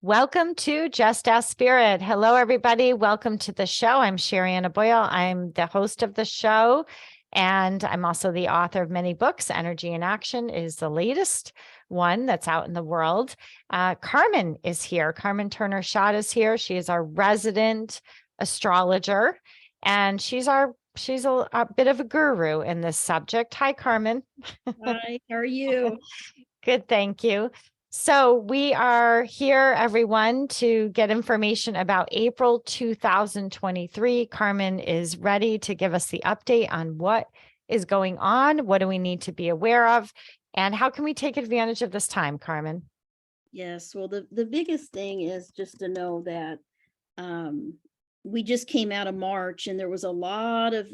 Welcome to Just Ask Spirit. Hello, everybody. Welcome to the show. I'm Sherry Anna Boyle. I'm the host of the show, and I'm also the author of many books. Energy in Action is the latest one that's out in the world. Carmen is here. Carmen Turner-Schott is here. She is our resident astrologer, and she's a bit of a guru in this subject. Hi, Carmen. Hi, how are you? Good, thank you. So we are here, everyone, to get information about April 2023. Carmen is ready to give us the update on what is going on, what do we need to be aware of, and how can we take advantage of this time, Carmen? Yes, well, the biggest thing is just to know that we just came out of March and there was a lot of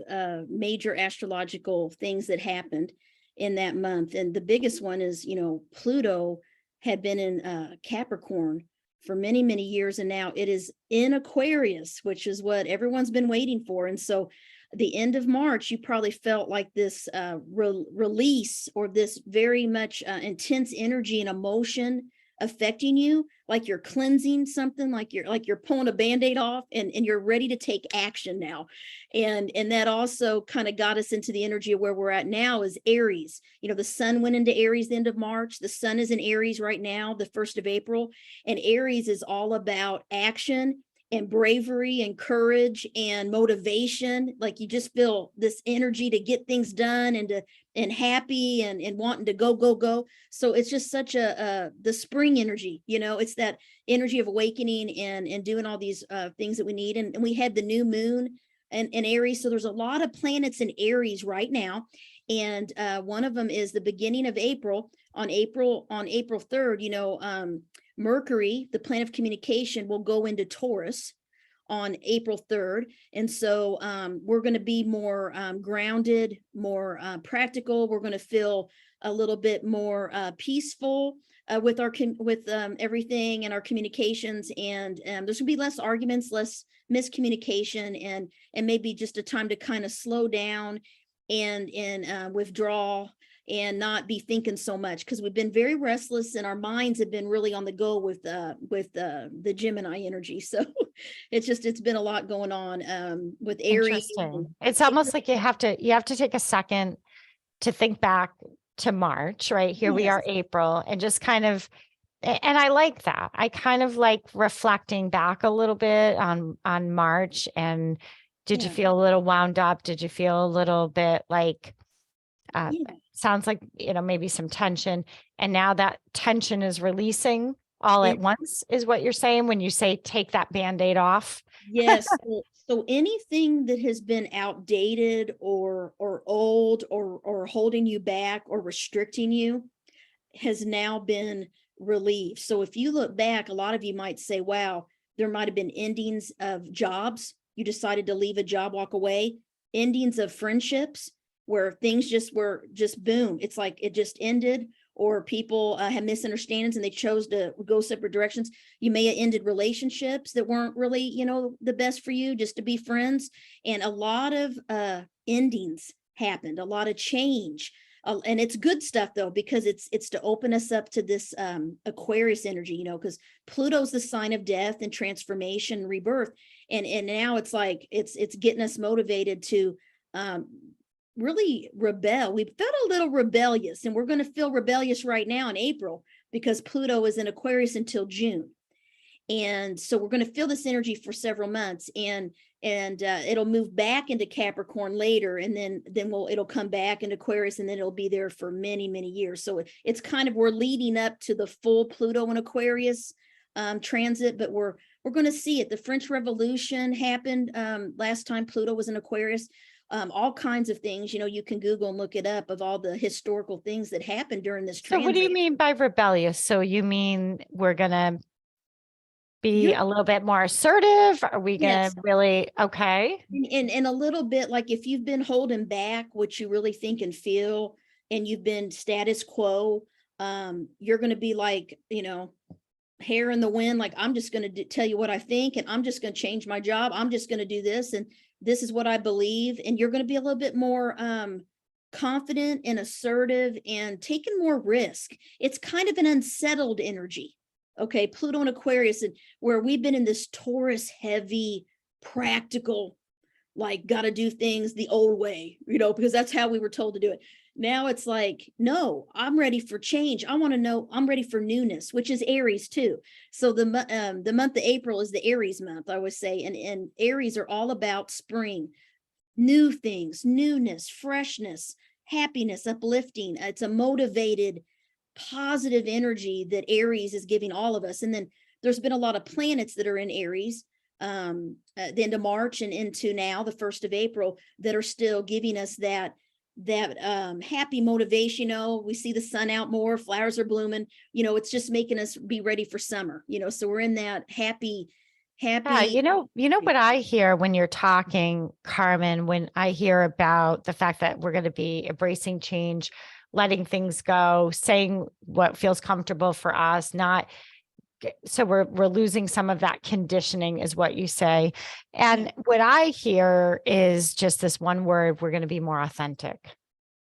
major astrological things that happened in that month. And the biggest one is, Pluto had been in Capricorn for many, many years, and now it is in Aquarius, which is what everyone's been waiting for. And so the end of March, you probably felt like this release or this very much intense energy and emotion affecting you, like you're cleansing something, like you're pulling a band-aid off and you're ready to take action now. And that also kind of got us into the energy of where we're at now is Aries. The sun went into Aries the end of March. The sun is in Aries right now, the 1st of April. And Aries is all about action and bravery and courage and motivation. Like you just feel this energy to get things done and happy and wanting to go. So it's just such the spring energy, it's that energy of awakening and doing all these things that we need. And we had the new moon and Aries. So there's a lot of planets in Aries right now. And one of them is the beginning of April. On April 3rd, Mercury, the planet of communication, will go into Taurus on April 3rd. And so we're going to be more grounded, more practical. We're going to feel a little bit more peaceful with everything and our communications. And there's going to be less arguments, less miscommunication, and maybe just a time to kind of slow down and withdraw and not be thinking so much, because we've been very restless and our minds have been really on the go with the Gemini energy. So it's been a lot going on with Aries. Interesting. It's almost like you have to take a second to think back to March, right? Here we are, April, and just kind of, and I like that. I kind of like reflecting back a little bit on March. And did you feel a little wound up? Did you feel a little bit like sounds like, maybe some tension, and now that tension is releasing all at once, is what you're saying when you say take that Band-Aid off? Yes. So anything that has been outdated or old or holding you back or restricting you has now been relieved. So if you look back, a lot of you might say, wow, there might have been endings of jobs. You decided to leave a job, walk away, endings of friendships where things were boom. It's like it just ended, or people had misunderstandings and they chose to go separate directions. You may have ended relationships that weren't really, the best for you, just to be friends. And a lot of endings happened, a lot of change. And it's good stuff though, because it's to open us up to this Aquarius energy, because Pluto's the sign of death and transformation, rebirth. And now it's like, it's getting us motivated to really rebel. We felt a little rebellious, and we're going to feel rebellious right now in April because Pluto is in Aquarius until June. And so we're going to feel this energy for several months, and it'll move back into Capricorn later, and then it'll come back into Aquarius, and then it'll be there for many, many years. So it's kind of, we're leading up to the full Pluto and Aquarius transit, but we're going to see it. The French Revolution happened last time Pluto was in Aquarius. All kinds of things, you can Google and look it up, of all the historical things that happened during this transit. So what do you mean by rebellious? So you mean we're going to be a little bit more assertive? Are we going to really, okay. And a little bit like, if you've been holding back what you really think and feel, and you've been status quo, you're going to be like, hair in the wind, like, I'm just going to tell you what I think, and I'm just going to change my job. I'm just going to do this, and this is what I believe. And you're going to be a little bit more confident and assertive and taking more risk. It's kind of an unsettled energy. Okay, Pluto and Aquarius, and where we've been in this Taurus heavy, practical, like got to do things the old way, because that's how we were told to do it. Now it's like, no, I'm ready for change. I want to know, I'm ready for newness, which is Aries too. So the month of April is the Aries month, I always say, and Aries are all about spring, new things, newness, freshness, happiness, uplifting. It's a motivated, positive energy that Aries is giving all of us. And then there's been a lot of planets that are in Aries at the end of March and into now the 1st of April that are still giving us that happy motivation. We see the sun out more, flowers are blooming, it's just making us be ready for summer, so we're in that happy. Yeah, what I hear when you're talking, Carmen, when I hear about the fact that we're going to be embracing change, letting things go, saying what feels comfortable for us, so we're losing some of that conditioning is what you say. And what I hear is just this one word, we're going to be more authentic.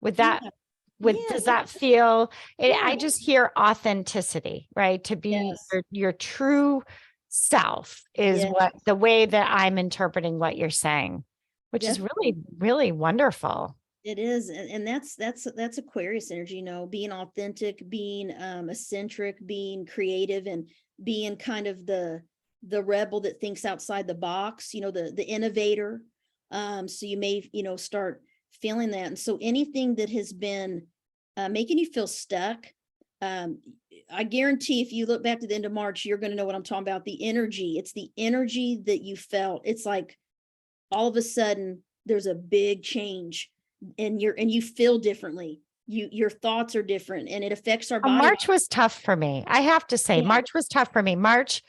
Does that feel it? Yeah. I just hear authenticity, right? To be your true self is what the way that I'm interpreting what you're saying, which is really, really wonderful. It is. And that's Aquarius energy, being authentic, being eccentric, being creative, and being kind of the rebel that thinks outside the box, the innovator. So you may, start feeling that. And so anything that has been making you feel stuck, I guarantee if you look back to the end of March, you're going to know what I'm talking about. The energy, it's the energy that you felt. It's like all of a sudden there's a big change and you feel differently. Your thoughts are different and it affects our body. March was tough for me. I have to say, March was tough for me. March,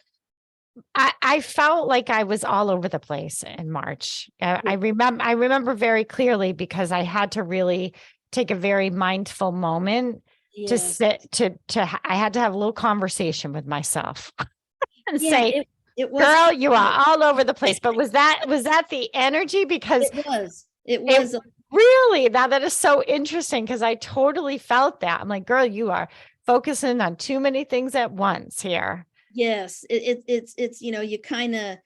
I felt like I was all over the place in March. I remember very clearly because I had to really take a very mindful moment to sit I had to have a little conversation with myself and say, it was, girl, you are all over the place. But was that the energy? Because it was really, now that is so interesting because I totally felt that. I'm like, girl, you are focusing on too many things at once here. Yes, it's you kind of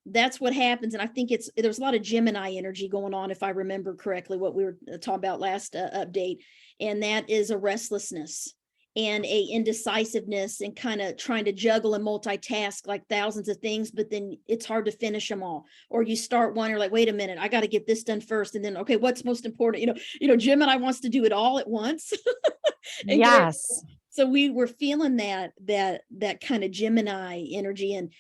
that's what happens. And I think there's a lot of Gemini energy going on, if I remember correctly, what we were talking about last update. And that is a restlessness and a indecisiveness and kind of trying to juggle and multitask like thousands of things, but then it's hard to finish them all. Or you start one, you're like, wait a minute, I got to get this done first. And then, okay, what's most important? Gemini wants to do it all at once. Yes. So we were feeling that kind of Gemini energy, and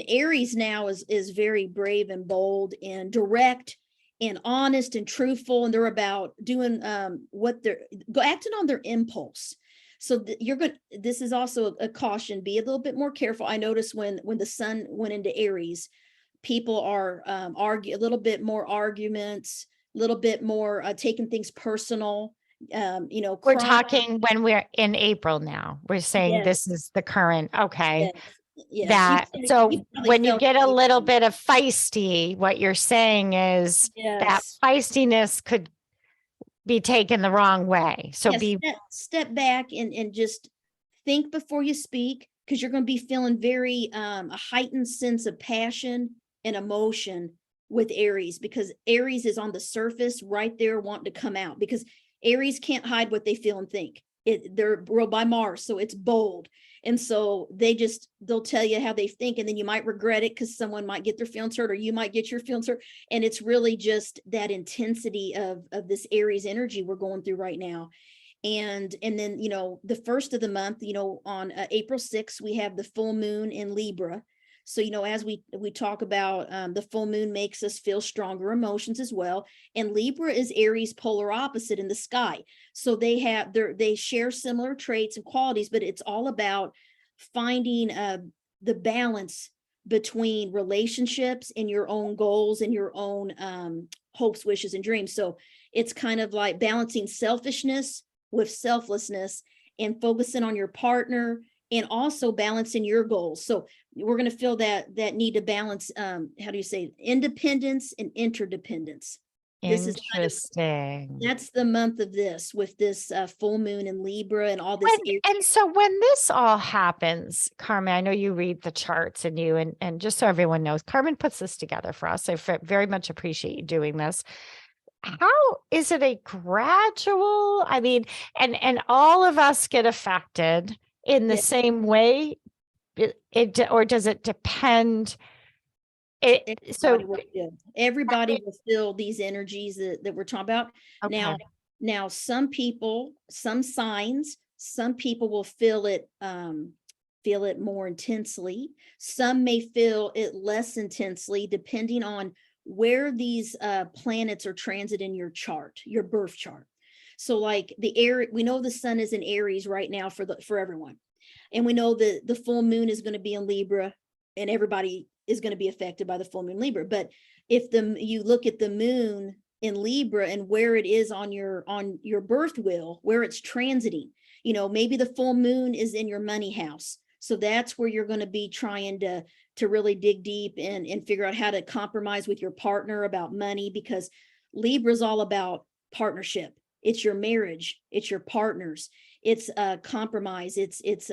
Aries now is very brave and bold and direct and honest and truthful. And they're about doing what they're acting on their impulse. So this is also a caution, be a little bit more careful. I noticed when the sun went into Aries, people are argue a little bit more arguments, a little bit more taking things personal. We're talking when we're in April now. We're saying this is the current. Okay. So when you get a little bit of feisty, what you're saying is that feistiness could be taken the wrong way. So step back and just think before you speak, because you're going to be feeling very a heightened sense of passion and emotion with Aries, because Aries is on the surface right there wanting to come out, because Aries can't hide what they feel and think. They're ruled by Mars, so it's bold. And so they'll tell you how they think, and then you might regret it because someone might get their feelings hurt or you might get your feelings hurt. And it's really just that intensity of this Aries energy we're going through right now. And then, the first of the month, on April 6th, we have the full moon in Libra. So, as we talk about the full moon makes us feel stronger emotions as well. And Libra is Aries polar opposite in the sky. So they share similar traits and qualities, but it's all about finding the balance between relationships and your own goals and your own hopes, wishes, and dreams. So it's kind of like balancing selfishness with selflessness and focusing on your partner and also balancing your goals. So we're going to feel that need to balance, how do you say, independence and interdependence. This is kind of, Interesting. that's the month of this with this full moon in Libra and all this. And so when this all happens, Carmen, I know you read the charts and and just so everyone knows, Carmen puts this together for us. I very much appreciate you doing this. How is it a gradual? I mean, and all of us get affected in the Yeah. same way. Or does it depend? Everybody will feel these energies that we're talking about. Okay. Now some people, some signs, some people will feel it more intensely. Some may feel it less intensely, depending on where these planets are transit in your chart, your birth chart. So like we know the sun is in Aries right now for everyone. And we know that the full moon is going to be in Libra, and everybody is going to be affected by the full moon Libra. But if you look at the moon in Libra and where it is on your birth wheel, where it's transiting, maybe the full moon is in your money house. So that's where you're going to be trying to really dig deep and figure out how to compromise with your partner about money, because Libra is all about partnership. It's your marriage, it's your partners, it's compromise, it's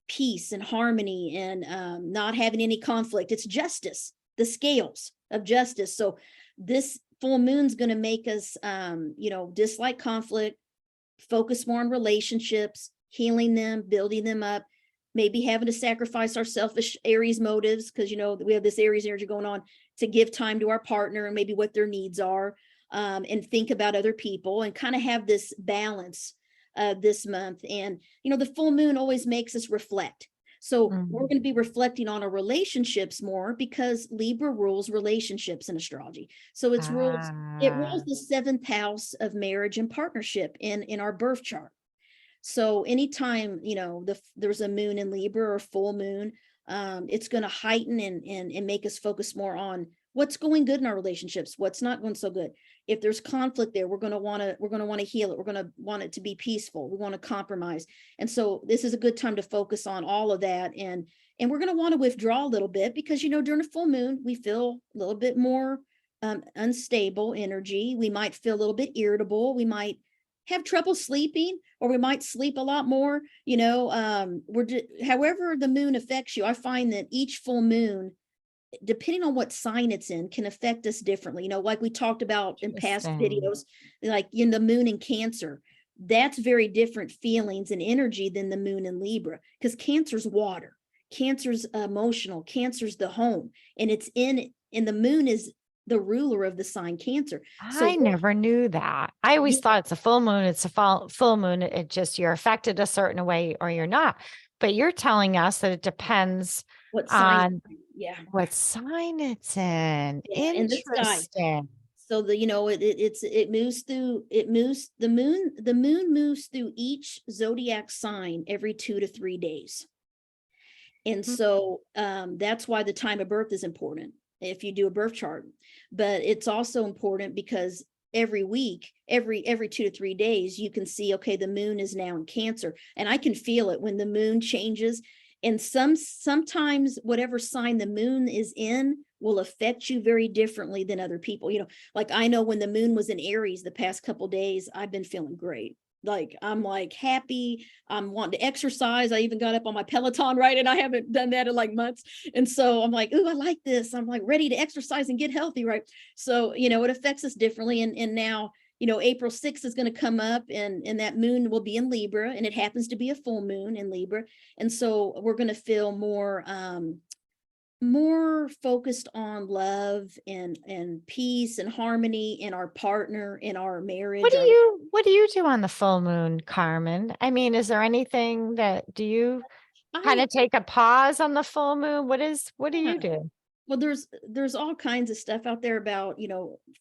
peace and harmony, and not having any conflict. It's justice, the scales of justice. So this full moon's going to make us dislike conflict, focus more on relationships, healing them, building them up, maybe having to sacrifice our selfish Aries motives, because we have this Aries energy going on, to give time to our partner and maybe what their needs are, and think about other people, and kind of have this balance this month. And the full moon always makes us reflect. So we're going to be reflecting on our relationships more, because Libra rules relationships in astrology. So it rules the 7th house of marriage and partnership in our birth chart. So anytime there's a moon in Libra or full moon, it's going to heighten and make us focus more on what's going good in our relationships, what's not going so good. If there's conflict there, we're going to want to heal it. We're going to want it to be peaceful. We want to compromise. And so this is a good time to focus on all of that. And we're going to want to withdraw a little bit, because, during a full moon, we feel a little bit more unstable energy. We might feel a little bit irritable. We might have trouble sleeping, or we might sleep a lot more. However the moon affects you, I find that each full moon, depending on what sign it's in, can affect us differently. Like we talked about in past videos, like in the moon in Cancer, that's very different feelings and energy than the moon in Libra, because Cancer's water, Cancer's emotional, Cancer's the home, and it's and the moon is the ruler of the sign Cancer. I never knew that. I always thought it's a full moon. It's a full moon. It just, you're affected a certain way or you're not. But you're telling us that it depends what sign, what sign it's in. Yeah, interesting. So it moves through, the moon moves through each zodiac sign every 2 to 3 days. And so that's why the time of birth is important if you do a birth chart. But it's also important because every week, every 2 to 3 days, you can see, okay, the moon is now in Cancer, and I can feel it when the moon changes. And sometimes whatever sign the moon is in will affect you very differently than other people. Like I know when the moon was in Aries the past couple days, I've been feeling great. Like I'm like happy. I'm wanting to exercise. I even got up on my Peloton, right? And I haven't done that in like months. And so I'm like, ooh, I like this. I'm like ready to exercise and get healthy, right? So, it affects us differently. And now, April 6th is going to come up, and that moon will be in Libra, and it happens to be a full moon in Libra. And so we're going to feel more focused on love and peace and harmony in our partner, in our marriage. What do you do on the full moon, Carmen? I mean, is there anything do you kind of take a pause on the full moon? What do you do? Well, there's all kinds of stuff out there about,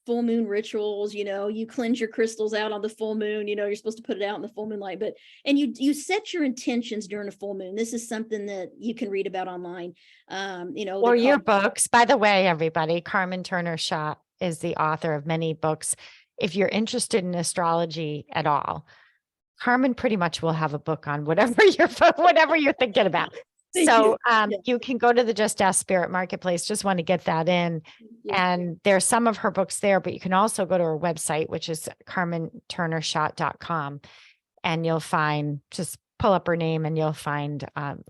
full moon rituals, you cleanse your crystals out on the full moon, you're supposed to put it out in the full moon light, and you set your intentions during a full moon. This is something that you can read about online. Or your books. By the way, everybody, Carmen Turner Shaw is the author of many books. If you're interested in astrology at all, Carmen pretty much will have a book on whatever you're thinking about. Thank So Yeah. you can go to the Just Ask Spirit Marketplace. Just want to get that in. Yeah. And there's some of her books there, but you can also go to her website, which is carmenturnershot.com. And you'll find, just pull up her name and you'll find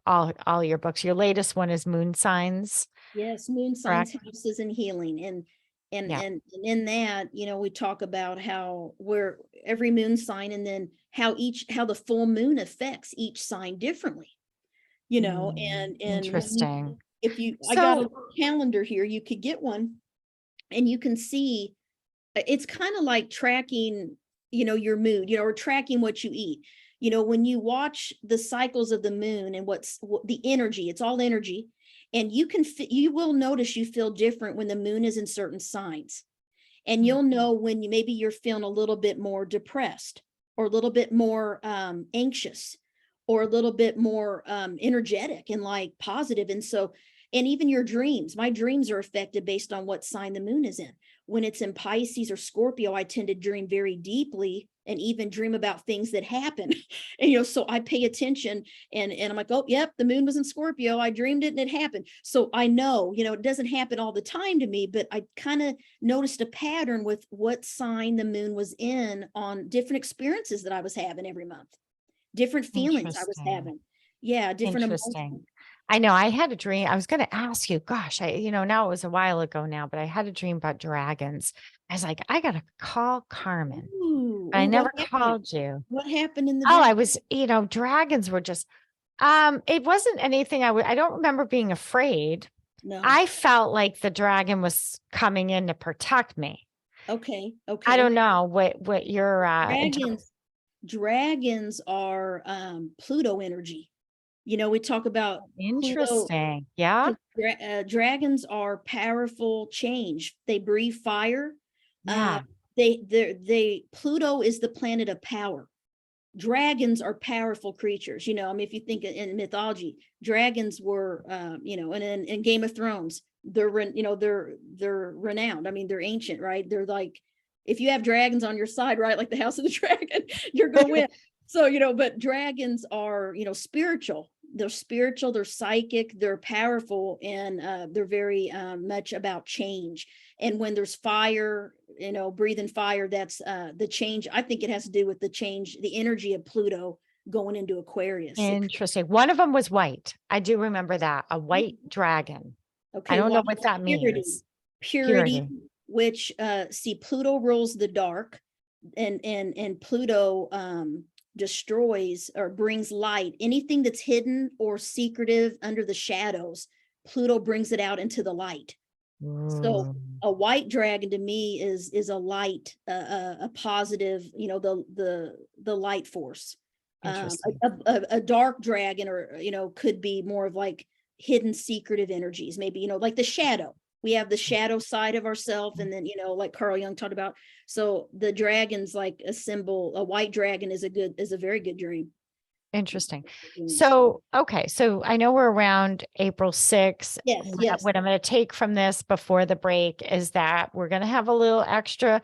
all your books. Your latest one is Moon Signs. Yes, moon signs, Correct. houses, and healing, and Yeah. and in that, we talk about how we're every moon sign, and then how the full moon affects each sign differently. And Interesting. if you, I got a So calendar here, you could get one, and you can see. It's kind of like tracking, your mood, or tracking what you eat. When you watch the cycles of the moon and the energy, it's all energy. And you will notice you feel different when the moon is in certain signs. And you'll know when maybe you're feeling a little bit more depressed, or a little bit more anxious, or a little bit more energetic and like positive. And even your dreams, my dreams are affected based on what sign the moon is in. When it's in Pisces or Scorpio, I tend to dream very deeply and even dream about things that happen. And so I pay attention, and I'm like, oh, yep, the moon was in Scorpio. I dreamed it and it happened. So I know, it doesn't happen all the time to me, but I kind of noticed a pattern with what sign the moon was in on different experiences that I was having every month, different feelings I was interesting. having. Yeah, different Interesting. emotions. I know I had a dream. I was going to ask you, gosh, now it was a while ago now, but I had a dream about dragons. I was like, I got to call Carmen. Ooh, But I what never happened? called you. What happened in the Oh, dream? I was, dragons were just, it wasn't anything I don't remember being afraid. No. I felt like the dragon was coming in to protect me. Okay. I Okay. don't know what your Dragons, dragons are Pluto energy. We talk about Pluto. interesting. Yeah. Dragons are powerful change. They breathe fire. Uh, Yeah. Pluto is the planet of power. Dragons are powerful creatures. I mean, if you think in mythology, dragons were, and in Game of Thrones, they're renowned. I mean, they're ancient, right? They're like, if you have dragons on your side, right, like the House of the Dragon, you're gonna win. So, but dragons are, spiritual. They're spiritual, they're psychic, they're powerful, and they're very much about change. And when there's fire, breathing fire, that's the change. I think it has to do with the change, the energy of Pluto going into Aquarius. Interesting. One of them was white. I do remember that. A white dragon. I Okay, don't know why? what that Purity. means. Purity, Purity. which see, Pluto rules the dark, and Pluto destroys or brings light. Anything that's hidden or secretive under the shadows, Pluto brings it out into the light. So Ooh, a white dragon to me is a light, a positive, the light force. interesting. A dark dragon, or could be more of like hidden secretive energies, maybe, like the shadow. We have the shadow side of ourselves, and then like Carl Jung talked about. So the dragon's like a symbol. A white dragon is a very good dream. Interesting. So, okay. So I know we're around April 6th. Yes, yes, What I'm going to take from this before the break is that we're going to have a little extra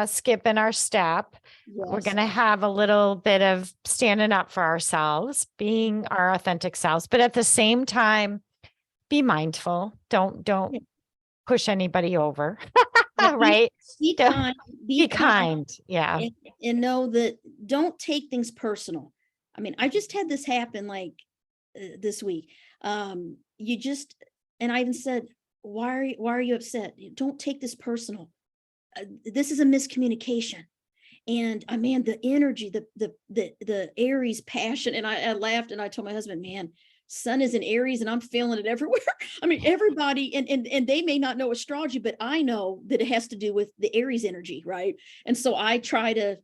skip in our step. We're yes. going to have a little bit of standing up for ourselves, being our authentic selves, but at the same time, be mindful. Don't Yeah. push anybody over. Yeah, Right? be Don't- kind, Be kind. Yeah. and know that, don't take things personal. I mean, I just had this happen like this week. You just, and I even said, why are you upset? Don't take this personal. This is a miscommunication. And man, the energy, the Aries passion. And I laughed, and I told my husband, man, sun is in Aries and I'm feeling it everywhere. I mean, everybody, and they may not know astrology, but I know that it has to do with the Aries energy, right? And so I try to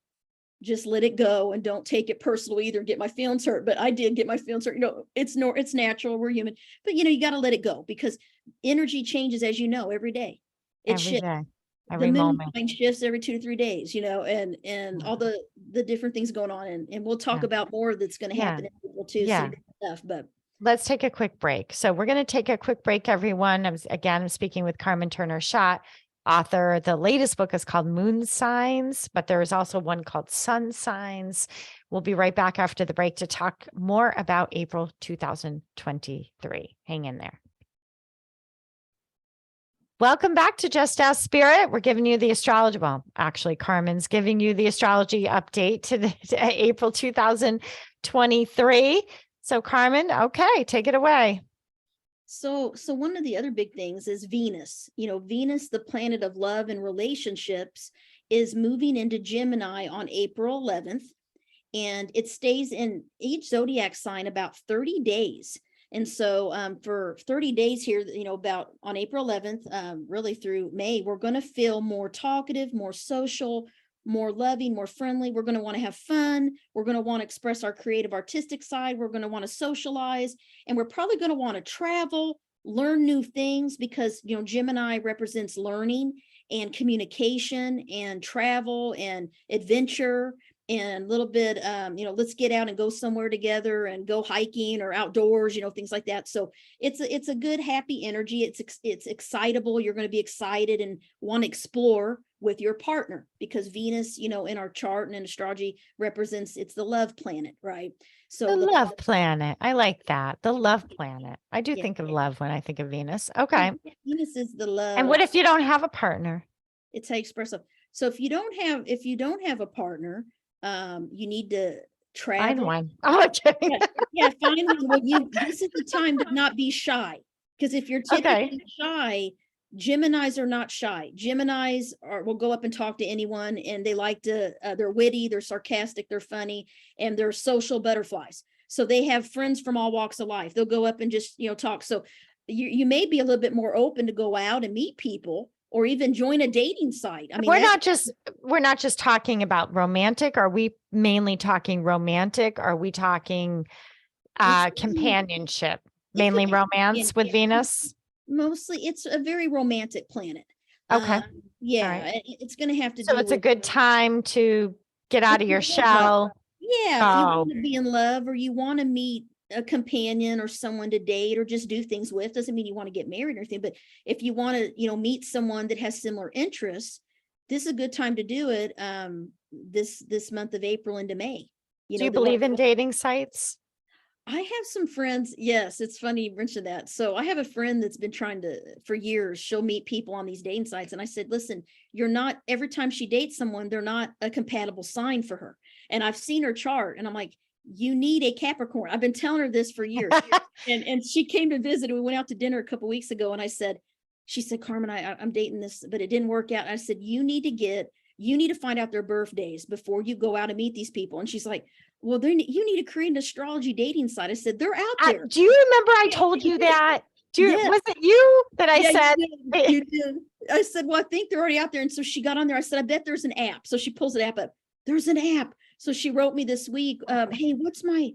just let it go and don't take it personally either and get my feelings hurt. But I did get my feelings hurt. It's natural. We're human, but you got to let it go, because energy changes, as every day. It Every shifts. day, The every moon moment. sign shifts every 2 to 3 days, and Yeah. all the different things going on. And we'll talk Yeah. about more that's going to Yeah. happen in April too. Yeah. Some stuff, but Let's take a quick break. So we're going to take a quick break, everyone. I'm speaking with Carmen Turner Schott, author. The latest book is called Moon Signs, but there is also one called Sun Signs. We'll be right back after the break to talk more about April 2023. Hang in there. Welcome back to Just Ask Spirit. We're giving you the astrology. Well, actually, Carmen's giving you the astrology update to April 2023. So, Carmen, okay, take it away. So one of the other big things is Venus. Venus, the planet of love and relationships, is moving into Gemini on April 11th, and it stays in each zodiac sign about 30 days. And so for 30 days here, about on April 11th, really through May, we're going to feel more talkative, more social, more loving, more friendly. We're going to want to have fun. We're going to want to express our creative artistic side. We're going to want to socialize, and we're probably going to want to travel, learn new things, because, Gemini represents learning and communication and travel and adventure. And a little bit, let's get out and go somewhere together and go hiking or outdoors, things like that. So it's a good, happy energy. It's excitable. You're going to be excited and want to explore with your partner, because Venus, in our chart and in astrology represents, it's the love planet, right? So The love planet. I like that. The love planet. I do think of love when I think of Venus. Okay. Venus is the love. And what if you don't have a partner? It's how you express love. So if you don't have a partner, you need to travel. Find one. Oh, okay. Find one. This is the time to not be shy, because if you're typically shy, Geminis are not shy. Geminis will go up and talk to anyone, and they like to, they're witty, they're sarcastic, they're funny, and they're social butterflies. So they have friends from all walks of life. They'll go up and just, talk. So you may be a little bit more open to go out and meet people, or even join a dating site. I mean, we're not just talking about romantic. Are we mainly talking romantic? Are we talking companionship? Mainly romance with Venus? Mostly, it's a very romantic planet. Okay. It's going to have to. So it's a good time to get out of your shell. Yeah, if you want to be in love, or you want to meet a companion or someone to date or just do things with. Doesn't mean you want to get married or anything, but if you want to, meet someone that has similar interests, this is a good time to do it. This month of April into May. Do you believe in dating sites? I have some friends. Yes, it's funny you mentioned that. So I have a friend that's been trying to, for years, she'll meet people on these dating sites. And I said, listen, every time she dates someone, they're not a compatible sign for her. And I've seen her chart, and I'm like, you need a Capricorn. I've been telling her this for years. and she came to visit, and we went out to dinner a couple of weeks ago. And she said, Carmen, I'm dating this, but it didn't work out. I said, you need to find out their birthdays before you go out and meet these people. And she's like, well, you need to create an astrology dating site. I said, they're out there. Do you remember I told you that? Was it you that I said? You did. I said, well, I think they're already out there. And so she got on there. I said, I bet there's an app. So she pulls the app up. There's an app. So she wrote me this week, hey, what's my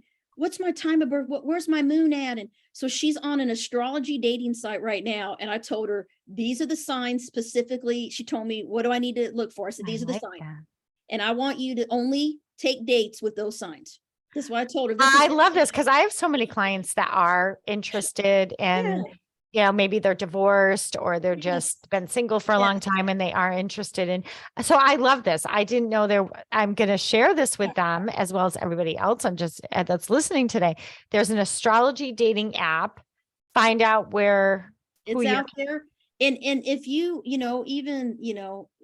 time of birth? Where's my moon at? And so she's on an astrology dating site right now. And I told her, these are the signs specifically. She told me, what do I need to look for? I said, these are the signs. And I want you to only take dates with those signs. That's why I told her. I love this, because I have so many clients that are interested in, maybe they're divorced, or they're just been single for a long time, and they are interested in. So I love this. I didn't know I'm going to share this with them as well as everybody else. That's listening today. There's an astrology dating app. Find out where it's out there. And if even,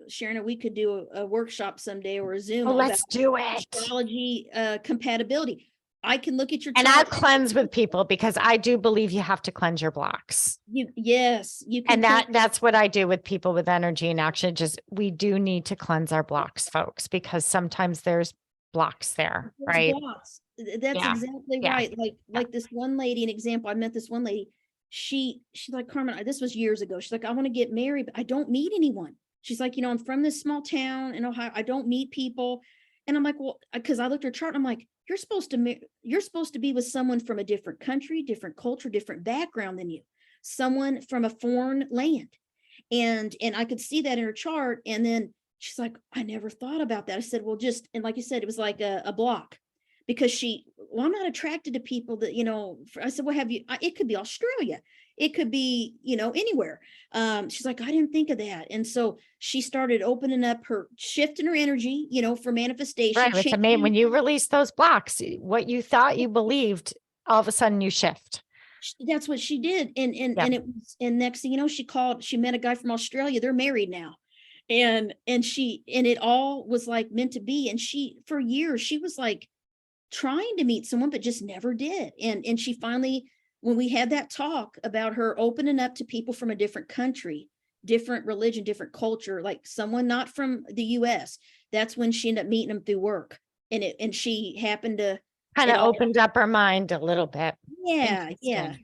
Sharon, we could do a workshop someday, or a Zoom. Oh, let's do it. Astrology compatibility. I can look at your chart. And I'll cleanse with people, because I do believe you have to cleanse your blocks. You can. And that's what I do with people with energy and action. We do need to cleanse our blocks, folks, because sometimes there's blocks there, right? Blocks. That's exactly right. Like this one lady, an example, I met this one lady. She's like, Carmen, this was years ago. She's like, I want to get married, but I don't meet anyone. She's like, I'm from this small town in Ohio. I don't meet people. And I'm like, well, because I looked at her chart, and I'm like, you're supposed to be with someone from a different country, different culture, different background than you, someone from a foreign land. And I could see that in her chart. And then she's like, I never thought about that. I said, well, and like you said, it was like a block. because well, I'm not attracted to people that, I said, well, it could be Australia. It could be, anywhere. She's like, I didn't think of that. And so she started opening up shifting her energy, for manifestation. Right. It's amazing when you release those blocks, what you thought you believed, all of a sudden you shift. That's what she did. And next thing you know, she met a guy from Australia. They're married now. And it all was like meant to be. And for years, she was like trying to meet someone, but just never did. And she finally, when we had that talk about her opening up to people from a different country, different religion, different culture, like someone not from the US, that's when she ended up meeting them through work. And she happened to kind of opened up her mind a little bit. Yeah.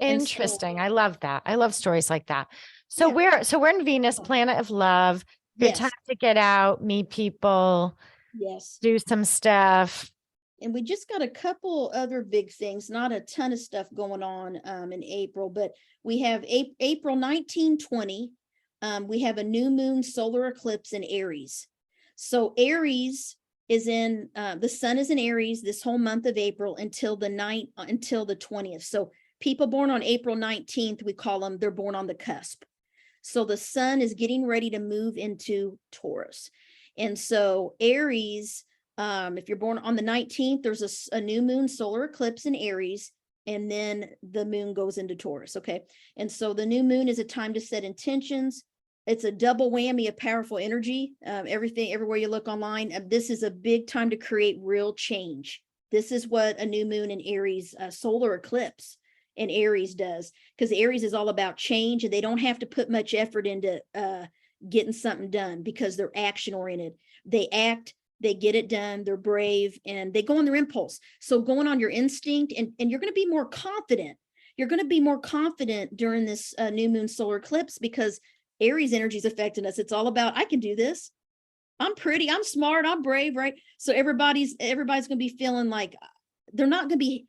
Interesting. I love that. I love stories like that. So we're in Venus, planet of love. Good time to get out, meet people. Yes. Do some stuff. And we just got a couple other big things, not a ton of stuff going on in April, but we have April 1920. We have a new moon solar eclipse in Aries. So Aries is in the sun is in Aries this whole month of April until the 20th. So people born on April 19th, we call them, they're born on the cusp. So the sun is getting ready to move into Taurus. And so Aries, if you're born on the 19th, there's a new moon solar eclipse in Aries, and then the moon goes into Taurus. Okay. And so the new moon is a time to set intentions. It's a double whammy of powerful energy. Everywhere you look online, this is a big time to create real change. This is what a new moon in Aries, solar eclipse in Aries does, because Aries is all about change, and they don't have to put much effort into getting something done because they're action oriented. They act, they get it done, they're brave, and they go on their impulse. So going on your instinct, and you're going to be more confident. You're going to be more confident during this new moon solar eclipse, because Aries energy is affecting us. It's all about, I can do this. I'm pretty, I'm smart, I'm brave, right? So everybody's going to be feeling like they're not going to be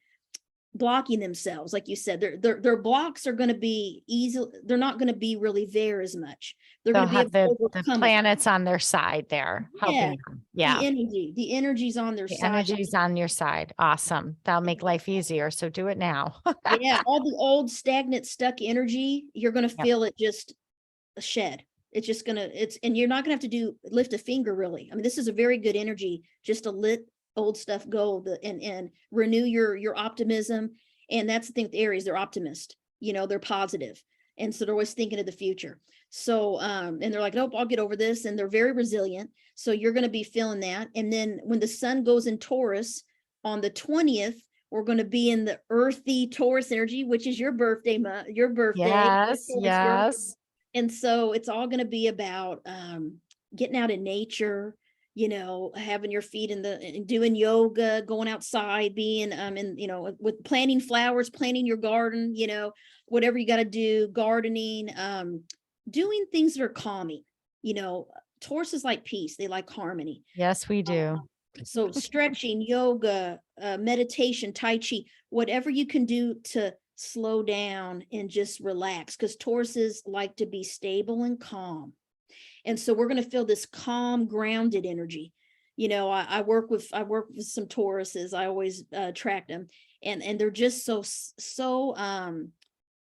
blocking themselves. Like you said, their blocks are going to be easy. They're not going to be really there as much. They'll have the planets on their side there helping them. Yeah. The energy's on their side. Energy's on your side. Awesome. That'll make life easier. So do it now. Yeah. All the old stagnant stuck energy, you're going to feel it just shed. It's just going to, and you're not going to have to lift a finger really. I mean, this is a very good energy just to let old stuff go and renew your optimism. And that's the thing with Aries, they're optimist, they're positive. And so they're always thinking of the future. So, and they're like, nope, I'll get over this. And they're very resilient. So you're going to be feeling that. And then when the sun goes in Taurus on the 20th, we're going to be in the earthy Taurus energy, which is your birthday month, your birthday. Yes. And so it's all going to be about getting out in nature, having your feet in doing yoga, going outside, being with planting flowers, planting your garden, whatever you got to do, gardening, doing things that are calming. Taurus is like peace. They like harmony. Yes, we do. So stretching, yoga, meditation, Tai Chi, whatever you can do to slow down and just relax, because Tauruses like to be stable and calm. And so we're going to feel this calm, grounded energy. I work with some Tauruses. I always track them, and they're just so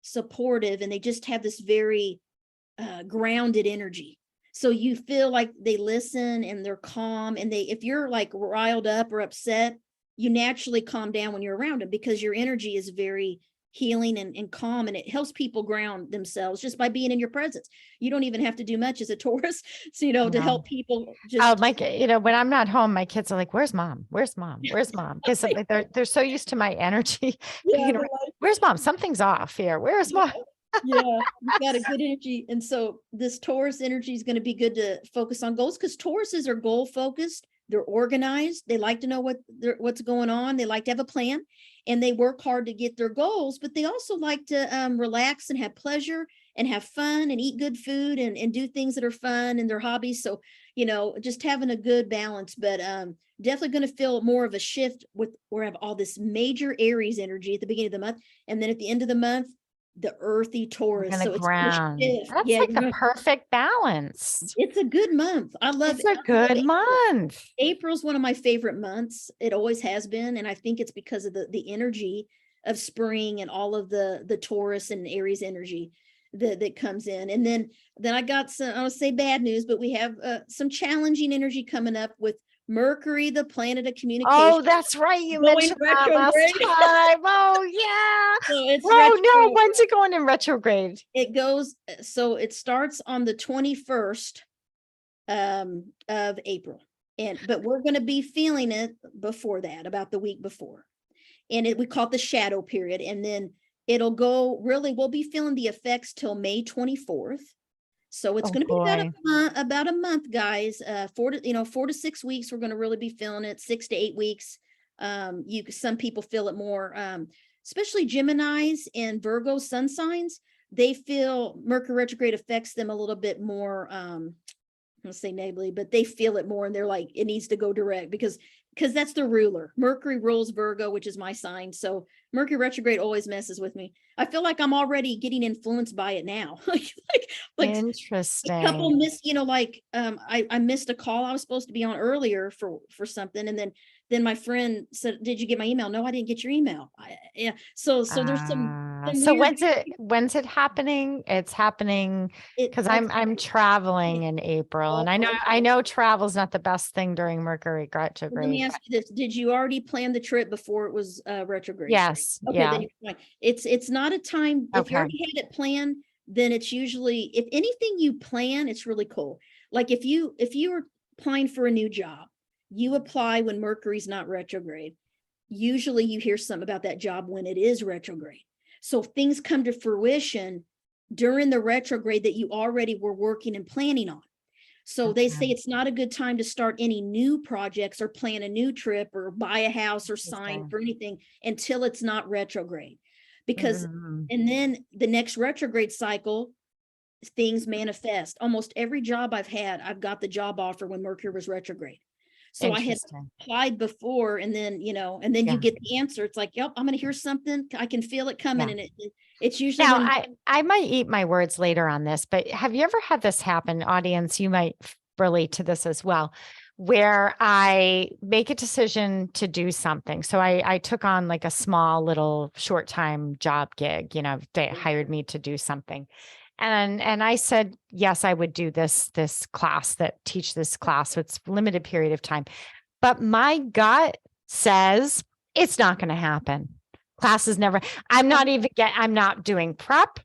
supportive, and they just have this very grounded energy. So you feel like they listen and they're calm, and if you're like riled up or upset, you naturally calm down when you're around them, because your energy is very healing and calm, and it helps people ground themselves just by being in your presence. You don't even have to do much as a Taurus, so to help people just when I'm not home, my kids are like, where's mom? Where's mom? Where's mom? Because they're so used to my energy. Where's mom? Something's off here. Where's mom? Yeah, you got a good energy. And so this Taurus energy is going to be good to focus on goals, because Tauruses are goal focused. They're organized. They like to know what's going on. They like to have a plan, and they work hard to get their goals, but they also like to relax and have pleasure and have fun and eat good food and do things that are fun and their hobbies. So, just having a good balance, but definitely going to feel more of a shift where I have all this major Aries energy at the beginning of the month. And then at the end of the month, the earthy We're Taurus. gonna So it's gonna ground. shift. That's Yeah, like the perfect balance. it's a good month. It's a good month. April's one of my favorite months. It always has been, and I think it's because of the energy of spring and all of the Taurus and Aries energy that comes in. And then I got some, I don't say bad news, but we have some challenging energy coming up with Mercury, the planet of communication. Oh, that's right. You going mentioned that last retrograde. time. Oh, yeah. So it's Oh, no. retrograde. When's it going in retrograde? It goes, so it starts on the 21st of April. But we're going to be feeling it before that, about the week before. And we call it the shadow period. And then it'll go, really, we'll be feeling the effects till May 24th. So it's Oh, going to be boy. about a month, guys. 4 to 6 weeks, we're going to really be feeling it. 6 to 8 weeks. Some people feel it more, especially Geminis and Virgo sun signs. They feel Mercury retrograde affects them a little bit more, I'm gonna say negatively, but they feel it more, and they're like, it needs to go direct because that's the ruler. Mercury rules Virgo, which is my sign. So Mercury retrograde always messes with me. I feel like I'm already getting influenced by it now. like a couple Interesting. missed, I missed a call I was supposed to be on earlier for something, and then my friend said, "Did you get my email?" No, I didn't get your email. Yeah. So there's some So weird. when's it happening? It's happening because I'm traveling in April, and I know travel's not the best thing during Mercury Let me retrograde. ask you this. Did you already plan the trip before it was retrograde? Yes, Okay, yeah. then you're fine. It's not a time, if you Okay. already had it planned, then it's usually, if anything you plan, it's really cool. Like if you are applying for a new job, you apply when Mercury's not retrograde. Usually you hear something about that job when it is retrograde. So things come to fruition during the retrograde that you already were working and planning on. So they say Okay. it's not a good time to start any new projects or plan a new trip or buy a house or sign Interesting. for anything until it's not retrograde. Because, Mhm. and then the next retrograde cycle, things manifest. Almost every job I've had, I've got the job offer when Mercury was retrograde. So I had Interesting. applied before, and then, and then you Yeah. get the answer. It's like, yep, I'm going to hear something. I can feel it coming. Yeah. And it's usually Now, when, I might eat my words later on this, but have you ever had this happen, audience? You might relate to this as well, where I make a decision to do something. So I took on like a small little short time job gig, they hired me to do something. And I said, yes, I would do this class teach this class. So it's limited period of time. But my gut says it's not going to happen. Classes never, I'm not doing prep.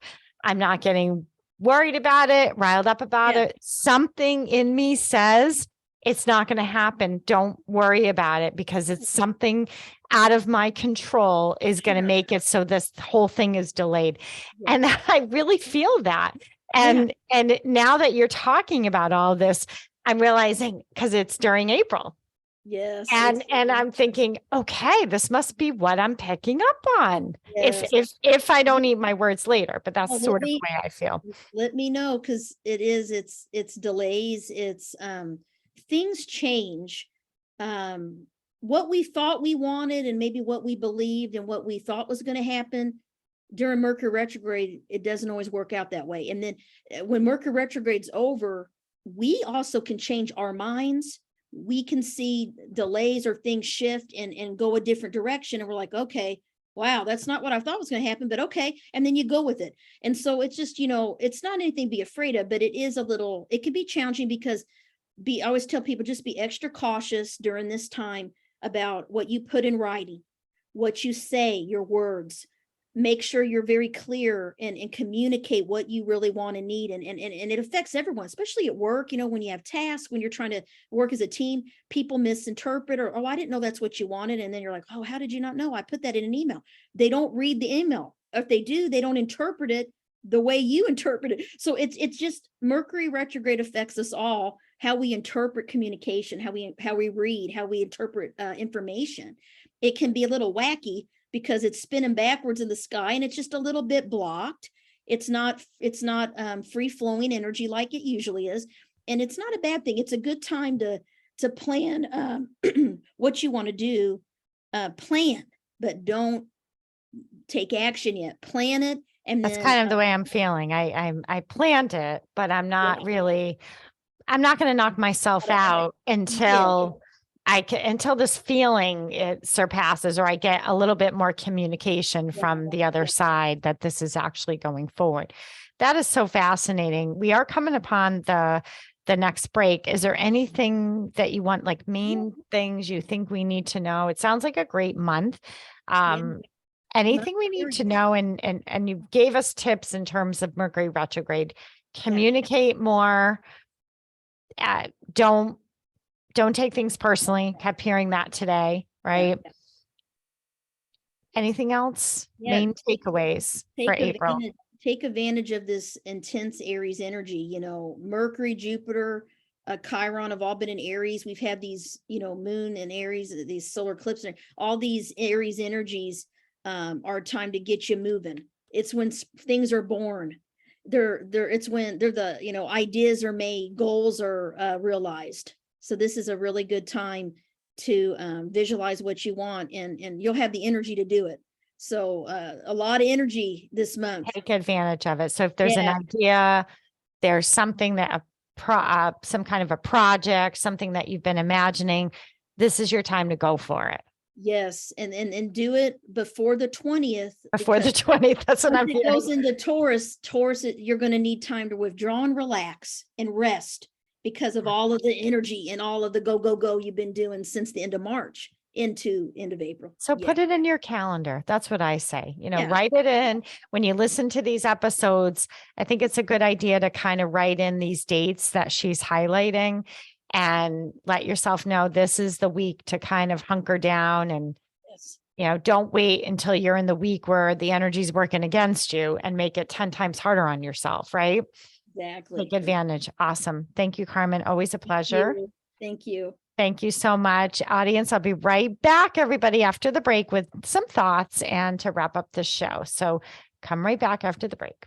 I'm not getting worried about it, riled up about Yeah. it. Something in me says it's not going to happen. Don't worry about it because it's something out of my control is going to make it so this whole thing is delayed. Yeah. And I really feel that. And now that you're talking about all this, I'm realizing because it's during April. Yes. And I'm thinking, okay, this must be what I'm picking up on. Yes. If I don't eat my words later, but that's Oh, sort of the way I feel. let me know, because it's delays, it's things change. What we thought we wanted and maybe what we believed and what we thought was going to happen during Mercury retrograde, it doesn't always work out that way. And then when Mercury retrograde's over, we also can change our minds. We can see delays or things shift and go a different direction. And we're like, okay, wow, that's not what I thought was going to happen, but okay. And then you go with it. And so it's just, it's not anything to be afraid of, but it can be challenging because I always tell people, just be extra cautious during this time about what you put in writing, what you say, your words. Make sure you're very clear and communicate what you really want and need. And it affects everyone, especially at work, when you have tasks, when you're trying to work as a team, people misinterpret or, oh, I didn't know that's what you wanted. And then you're like, oh, how did you not know? I put that in an email. They don't read the email. If they do, they don't interpret it the way you interpret it. So it's just Mercury retrograde affects us all, how we interpret communication, how we read, how we interpret information. It can be a little wacky because it's spinning backwards in the sky and it's just a little bit blocked. It's not free flowing energy like it usually is. And it's not a bad thing. It's a good time to plan what you want to do, plan, but don't take action yet. Plan it And That's then, kind of the way I'm feeling. I planned it, but I'm not really, I'm not going to knock myself out until until this feeling it surpasses, or I get a little bit more communication from the other side that this is actually going forward. That is so fascinating. We are coming upon the next break. Is there anything that you want, like main things you think we need to know? It sounds like a great month. Anything we need to know, and you gave us tips in terms of Mercury retrograde. Communicate more. Don't take things personally. Kept hearing that today, right? Anything else? Main takeaways for April. Take advantage of this intense Aries energy. You know, Mercury, Jupiter, Chiron have all been in Aries. We've had these, you know, moon and Aries, these solar eclipses, all these Aries energies are time to get you moving. It's when things are born. It's when they're the, you know, ideas are made, goals are realized. So this is a really good time to visualize what you want, and you'll have the energy to do it. So a lot of energy this month. Take advantage of it. So if there's an idea, there's something that some kind of a project, something that you've been imagining, this is your time to go for it. Yes, and do it before the 20th. Before the 20th, that's what I'm hearing. It goes into Taurus. Taurus, you're going to need time to withdraw and relax and rest because of all of the energy and all of the go you've been doing since the end of March into end of April. So put it in your calendar. That's what I say. You know, write it in when you listen to these episodes. I think it's a good idea to kind of write in these dates that she's highlighting and let yourself know this is the week to kind of hunker down and, you know, don't wait until you're in the week where the energy's working against you and make it 10 times harder on yourself, right? Exactly. Take advantage. Awesome. Thank you, Carmen. Always a pleasure. Thank you. Thank you so much, audience. I'll be right back, everybody, after the break with some thoughts and to wrap up the show. So come right back after the break.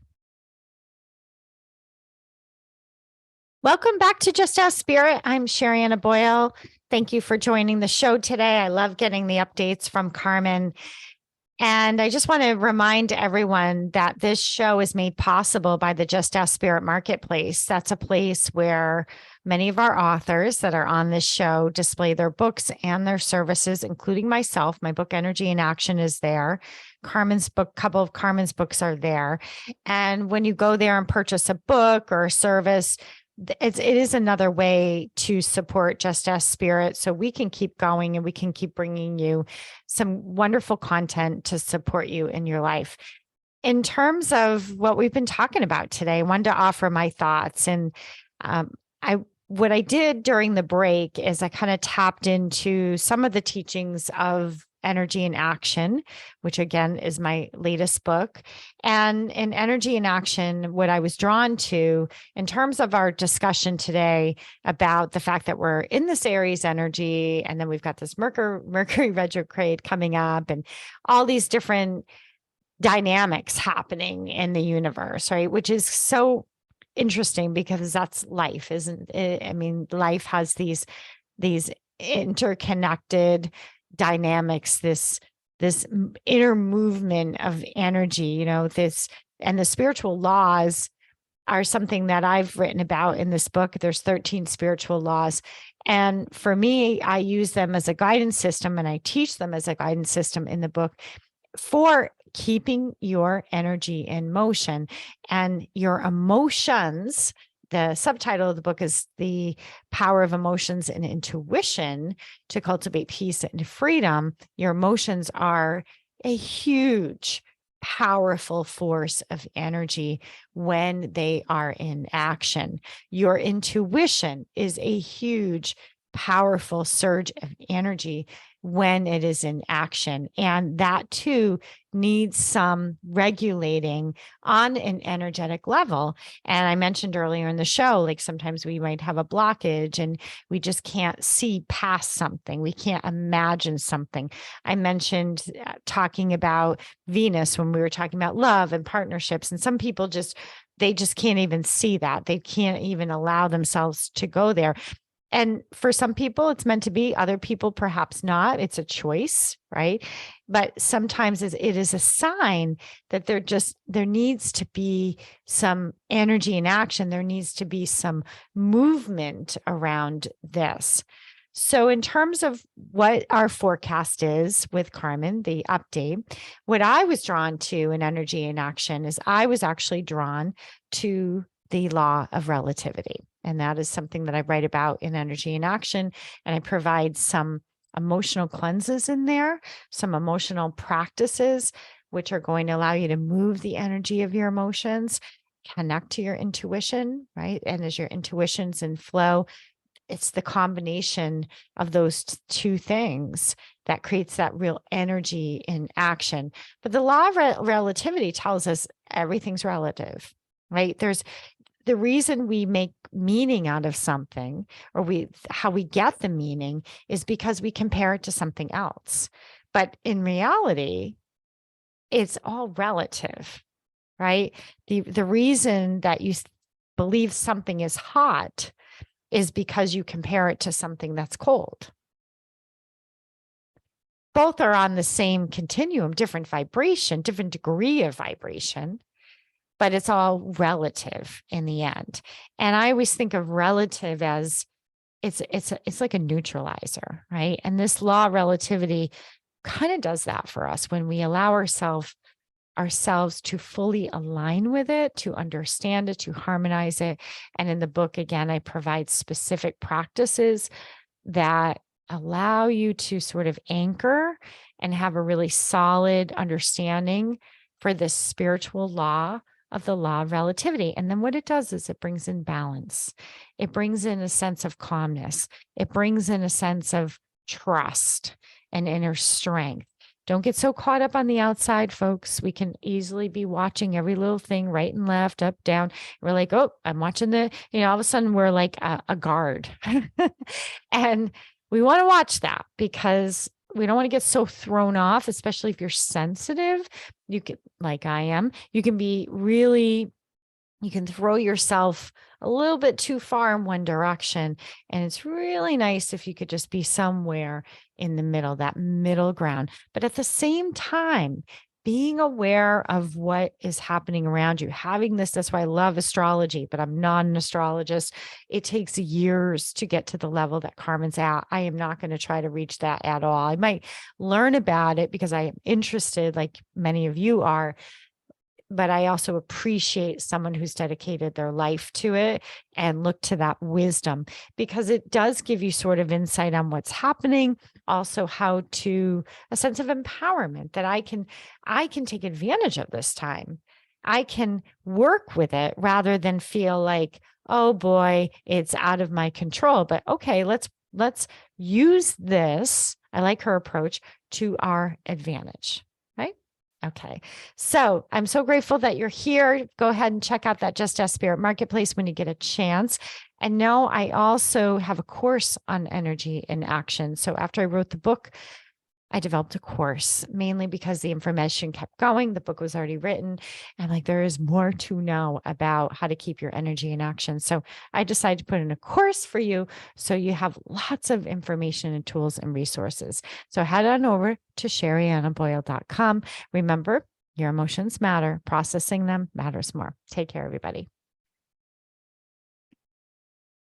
Welcome back to Just Ask Spirit. I'm Sherry Anna Boyle. Thank you for joining the show today. I love getting the updates from Carmen. And I just want to remind everyone that this show is made possible by the Just Ask Spirit Marketplace. That's a place where many of our authors that are on this show display their books and their services, including myself. My book, Energy in Action, is there. Carmen's book, a couple of Carmen's books are there. And when you go there and purchase a book or a service, it is another way to support Just Ask Spirit so we can keep going and we can keep bringing you some wonderful content to support you in your life. In terms of what we've been talking about today, I wanted to offer my thoughts. And what I did during the break is I kind of tapped into some of the teachings of Energy in Action, which again is my latest book. And in Energy in Action, what I was drawn to in terms of our discussion today about the fact that we're in this Aries energy, and then we've got this Mercury retrograde coming up and all these different dynamics happening in the universe, right? Which is so interesting because that's life, isn't it? I mean, life has these interconnected dynamics, this inner movement of energy, you know, and the spiritual laws are something that I've written about in this book. There's 13 spiritual laws. And for me, I use them as a guidance system, and I teach them as a guidance system in the book for keeping your energy in motion and your emotions. The subtitle of the book is The Power of Emotions and Intuition to Cultivate Peace and Freedom. Your emotions are a huge, powerful force of energy when they are in action. Your intuition is a huge, powerful surge of energy when it is in action. And that too needs some regulating on an energetic level. And I mentioned earlier in the show, like sometimes we might have a blockage and we just can't see past something. We can't imagine something. I mentioned talking about Venus when we were talking about love and partnerships. And some people they just can't even see that. They can't even allow themselves to go there. And for some people, it's meant to be, other people, perhaps not. It's a choice, right? But sometimes it is a sign that there needs to be some energy and action. There needs to be some movement around this. So in terms of what our forecast is with Carmen, the update, what I was drawn to in energy and action is I was actually drawn to the law of relativity. And that is something that I write about in Energy and Action. And I provide some emotional cleanses in there, some emotional practices, which are going to allow you to move the energy of your emotions, connect to your intuition, right? And as your intuition's in flow, it's the combination of those two things that creates that real energy in action. But the law of relativity tells us everything's relative, right? There's the reason we make meaning out of something, or how we get the meaning, is because we compare it to something else. But in reality, it's all relative, right? The reason that you believe something is hot is because you compare it to something that's cold. Both are on the same continuum, different vibration, different degree of vibration, but it's all relative in the end. And I always think of relative as it's like a neutralizer, right? And this law of relativity kind of does that for us when we allow ourselves to fully align with it, to understand it, to harmonize it. And in the book, again, I provide specific practices that allow you to sort of anchor and have a really solid understanding for this spiritual law of the law of relativity. And then what it does is it brings in balance. It brings in a sense of calmness. It brings in a sense of trust and inner strength. Don't get so caught up on the outside, folks. We can easily be watching every little thing, right and left, up, down. We're like, oh, I'm watching all of a sudden we're like a guard. And we want to watch that because we don't want to get so thrown off, especially if you're sensitive. You can, like I am, you can throw yourself a little bit too far in one direction. And it's really nice if you could just be somewhere in the middle, that middle ground. But at the same time, being aware of what is happening around you, having this, that's why I love astrology, but I'm not an astrologist. It takes years to get to the level that Carmen's at. I am not going to try to reach that at all. I might learn about it because I am interested, like many of you are, but I also appreciate someone who's dedicated their life to it and look to that wisdom, because it does give you sort of insight on what's happening. Also a sense of empowerment that I can take advantage of this time. I can work with it rather than feel like, oh boy, it's out of my control. But okay, let's use this. I like her approach, to our advantage. Okay. So I'm so grateful that you're here. Go ahead and check out that Just Ask Spirit Marketplace when you get a chance. And now I also have a course on energy and action. So after I wrote the book, I developed a course, mainly because the information kept going. The book was already written. And like, there is more to know about how to keep your energy in action. So I decided to put in a course for you, so you have lots of information and tools and resources. So head on over to SherryAnnaBoyle.com. Remember, your emotions matter. Processing them matters more. Take care, everybody.